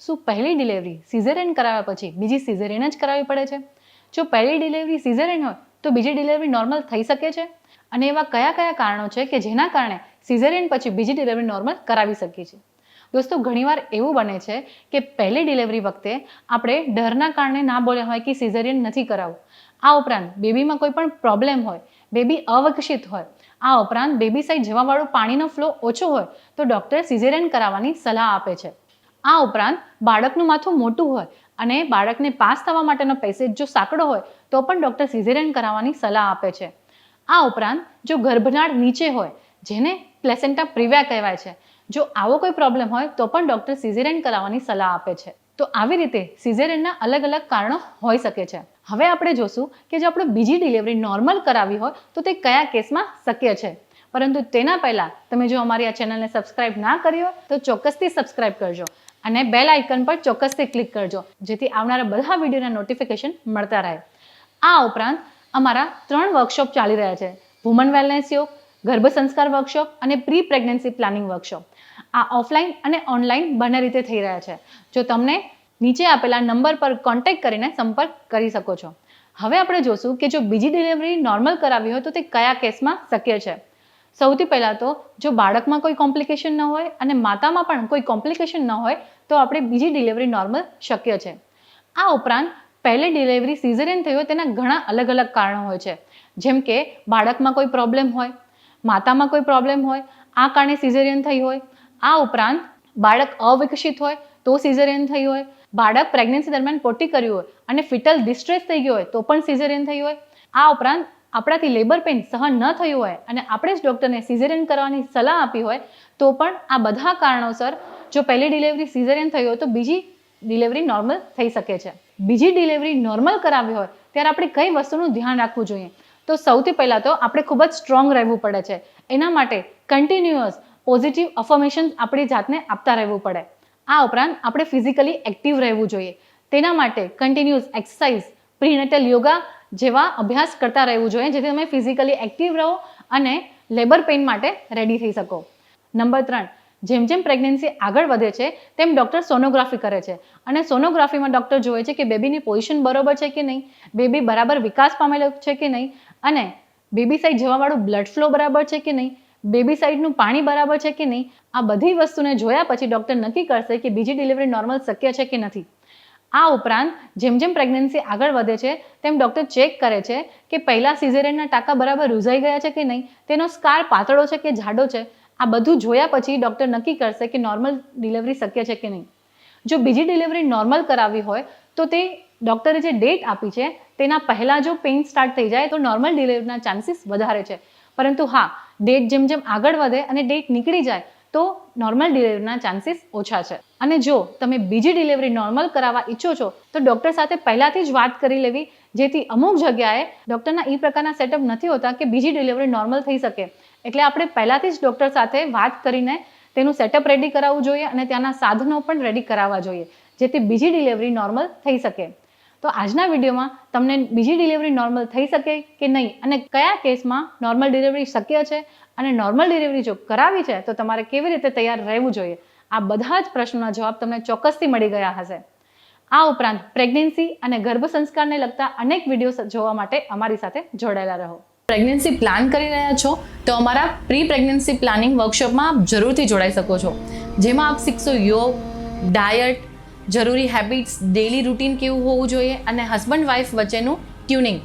શું પહેલી delivery caesarean કરાવ્યા પછી બીજી સિઝેરિયન જ કરાવવી પડે છે? જો પહેલી ડિલિવરી સિઝેરિયન હોય તો બીજી ડિલિવરી નોર્મલ થઈ શકે છે? અને એવા કયા કયા કારણો છે કે જેના કારણે સિઝેરિયન પછી બીજી ડિલિવરી નોર્મલ કરાવી શકીએ છીએ? દોસ્તો, ઘણીવાર એવું બને છે કે પહેલી ડિલિવરી વખતે આપણે ડરના કારણે ના બોલ્યા હોય કે સિઝેરિયન નથી કરાવવું. આ ઉપરાંત બેબીમાં કોઈ પણ પ્રોબ્લેમ હોય, બેબી અવિકસિત હોય, આ ઉપરાંત બેબી સાઈડ જવાવાળું પાણીનો ફ્લો ઓછો હોય તો ડૉક્ટર સિઝેરિયન કરાવવાની સલાહ આપે છે. આ ઉપરાંત બાળકનું માથું મોટું હોય અને બાળકને પાસ થવા માટેનો પેસેજ જો સાંકડો હોય તો પણ ડૉક્ટર સિઝેરિયન કરાવવાની સલાહ આપે છે. આ ઉપરાંત જો ગર્ભનાળ નીચે હોય, જેને પ્લેસેન્ટા પ્રિવ્યા કહેવાય છે, જો આવો કોઈ પ્રોબ્લેમ હોય તો પણ ડૉક્ટર સિઝેરિયન કરાવવાની સલાહ આપે છે. તો આવી રીતે સિઝેરિયનના અલગ અલગ કારણો હોઈ શકે છે. હવે આપણે જોશું કે જો આપણે બીજી ડિલિવરી નોર્મલ કરાવી હોય તો તે કયા કેસમાં શક્ય છે. પરંતુ તેના પહેલાં તમે જો અમારી આ ચેનલને સબસ્ક્રાઇબ ના કરી હોય તો ચોક્કસથી સબસ્ક્રાઇબ કરજો અને બેલ આઇકન પર ચોક્કસથી ક્લિક કરજો, જેથી આવનારા બધા વિડીયોના નોટિફિકેશન મળતા રહે. આ ઉપરાંત અમારા 3 વર્કશોપ ચાલી રહ્યા છે: વુમન વેલનેસ યોગ, ગર્ભ સંસ્કાર વર્કશોપ અને પ્રી પ્રેગ્નન્સી પ્લાનિંગ વર્કશોપ. આ ઓફલાઈન અને ઓનલાઈન બંને રીતે થઈ રહ્યા છે. જો તમને નીચે આપેલા નંબર પર કોન્ટેક્ટ કરીને સંપર્ક કરી શકો છો. હવે આપણે જોશું કે જો બીજી ડિલિવરી નોર્મલ કરાવી હોય તો તે કયા કેસમાં શક્ય છે. સૌથી પહેલાં તો જો બાળકમાં કોઈ કોમ્પ્લિકેશન ન હોય અને માતામાં પણ કોઈ કોમ્પ્લિકેશન ન હોય તો આપણે બીજી ડિલિવરી નોર્મલ શક્ય છે. આ ઉપરાંત પહેલી ડિલિવરી સિઝેરિયન થઈ હોય તેના ઘણા અલગ અલગ કારણો હોય છે. જેમ કે બાળકમાં કોઈ પ્રોબ્લેમ હોય, માતામાં કોઈ પ્રોબ્લેમ હોય, આ કારણે સિઝેરિયન થઈ હોય. આ ઉપરાંત બાળક અવિકસિત હોય તો સિઝેરિયન થઈ હોય, બાળક પ્રેગ્નન્સી દરમિયાન પોટી કર્યું હોય અને ફિટલ ડિસ્ટ્રેસ થઈ ગયો હોય તો પણ સિઝેરિયન થઈ હોય. આ ઉપરાંત આપણાથી લેબર પેઇન સહન ન થયું હોય અને આપણે જ ડૉક્ટરને સિઝેરિયન કરવાની સલાહ આપી હોય તો પણ આ બધા કારણોસર જો પહેલી ડિલિવરી સિઝેરિયન થઈ હોય તો બીજી ડિલિવરી નોર્મલ થઈ શકે છે. બીજી ડિલિવરી નોર્મલ કરાવી હોય ત્યારે આપણે કઈ વસ્તુનું ધ્યાન રાખવું જોઈએ? તો સૌથી પહેલાં તો આપણે ખૂબ જ સ્ટ્રોંગ રહેવું પડે છે. એના માટે કન્ટિન્યુઅસ પોઝિટિવ અફર્મેશન્સ આપણી જાતને આપતા રહેવું પડે. આ ઉપરાંત આપણે ફિઝિકલી એક્ટિવ રહેવું જોઈએ. તેના માટે કન્ટિન્યુઅસ એક્સરસાઇઝ, પ્રીનેટલ યોગા જેવા અભ્યાસ કરતા રહેવું જોઈએ, જેથી તમે ફિઝિકલી એક્ટિવ રહો અને લેબર પેઇન માટે રેડી થઈ શકો. નંબર 3, જેમ જેમ પ્રેગ્નન્સી આગળ વધે છે તેમ ડૉક્ટર સોનોગ્રાફી કરે છે અને સોનોગ્રાફીમાં ડૉક્ટર જોવે છે કે બેબીની પોઝિશન બરોબર છે કે નહીં, બેબી બરાબર વિકાસ પામેલો છે કે નહીં અને બેબી સાઈડ જવાવાળું બ્લડ ફ્લો બરાબર છે કે નહીં, બેબી સાઈડનું પાણી બરાબર છે કે નહીં. આ બધી વસ્તુને જોયા પછી ડૉક્ટર નક્કી કરશે કે બીજી ડિલિવરી નોર્મલ શક્ય છે કે નથી. આ ઉપરાંત જેમ જેમ પ્રેગ્નન્સી આગળ વધે છે તેમ ડૉક્ટર ચેક કરે છે કે પહેલાં સિઝેરિયનના ટાંકા બરાબર રૂઝાઈ ગયા છે કે નહીં, તેનો સ્કાર પાતળો છે કે જાડો છે. આ બધું જોયા પછી ડૉક્ટર નક્કી કરશે કે નોર્મલ ડિલિવરી શક્ય છે કે નહીં. જો બીજી ડિલિવરી નોર્મલ કરાવવી હોય તો તે ડૉક્ટરે જે ડેટ આપી છે તેના પહેલાં જો પેઇન સ્ટાર્ટ થઈ જાય તો નોર્મલ ડિલિવરીના ચાન્સીસ વધારે છે. પરંતુ હા, ડેટ જેમ જેમ આગળ વધે અને ડેટ નીકળી જાય તો નોર્મલ ડિલિવરીના ચાન્સીસ ઓછા છે. અને જો તમે બીજી ડિલિવરી નોર્મલ કરાવવા ઈચ્છો છો તો ડૉક્ટર સાથે પહેલાંથી જ વાત કરી લેવી, જેથી અમુક જગ્યાએ ડૉક્ટરના એ પ્રકારના સેટઅપ નથી હોતા કે બીજી ડિલિવરી નોર્મલ થઈ શકે. એટલે આપણે પહેલાંથી જ ડૉક્ટર સાથે વાત કરીને તેનું સેટઅપ રેડી કરાવવું જોઈએ અને ત્યાંના સાધનો પણ રેડી કરાવવા જોઈએ, જેથી બીજી ડિલિવરી નોર્મલ થઈ શકે. તો આજના વિડીયોમાં તમને બીજી ડિલિવરી નોર્મલ થઈ શકે કે નહીં અને કયા કેસમાં નોર્મલ ડિલિવરી શક્ય છે અને નોર્મલ ડિલિવરી જો કરાવી છે તો તમારે કેવી રીતે તૈયાર રહેવું જોઈએ, આ બધા જ પ્રશ્નોના જવાબ તમને ચોક્કસથી મળી ગયા હશે. આ ઉપરાંત પ્રેગ્નન્સી અને ગર્ભ સંસ્કારને લગતા અનેક વિડીયો જોવા માટે અમારી સાથે જોડાયેલા રહો. પ્રેગ્નન્સી પ્લાન કરી રહ્યા છો તો અમારા પ્રી પ્રેગ્નન્સી પ્લાનિંગ વર્કશોપમાં આપ જરૂરથી જોડાઈ શકો છો, જેમાં આપ શીખશો યોગ, ડાયટ, જરૂરી હેબિટ્સ, ડેલી રૂટીન કેવું હોવું જોઈએ અને હસબન્ડ વાઈફ વચ્ચેનું ટ્યુનિંગ.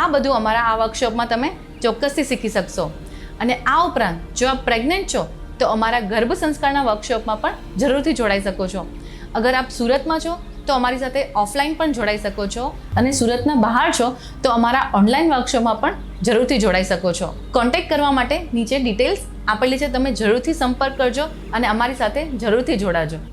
આ બધું અમારા આ વર્કશોપમાં તમે ચોક્કસથી શીખી શકશો. અને આ ઉપરાંત જો આપ પ્રેગ્નન્ટ છો તો અમારા ગર્ભ સંસ્કારના વર્કશોપમાં પણ જરૂરથી જોડાઈ શકો છો. અગર આપ સુરતમાં છો તો અમારી સાથે ઓફલાઈન પણ જોડાઈ શકો છો અને સુરતના બહાર છો તો અમારા ઓનલાઈન વર્કશોપમાં પણ જરૂરથી જોડાઈ શકો છો. કોન્ટેક્ટ કરવા માટે નીચે ડિટેલ્સ આપેલી છે, તમે જરૂરથી સંપર્ક કરજો અને અમારી સાથે જરૂરથી જોડાજો.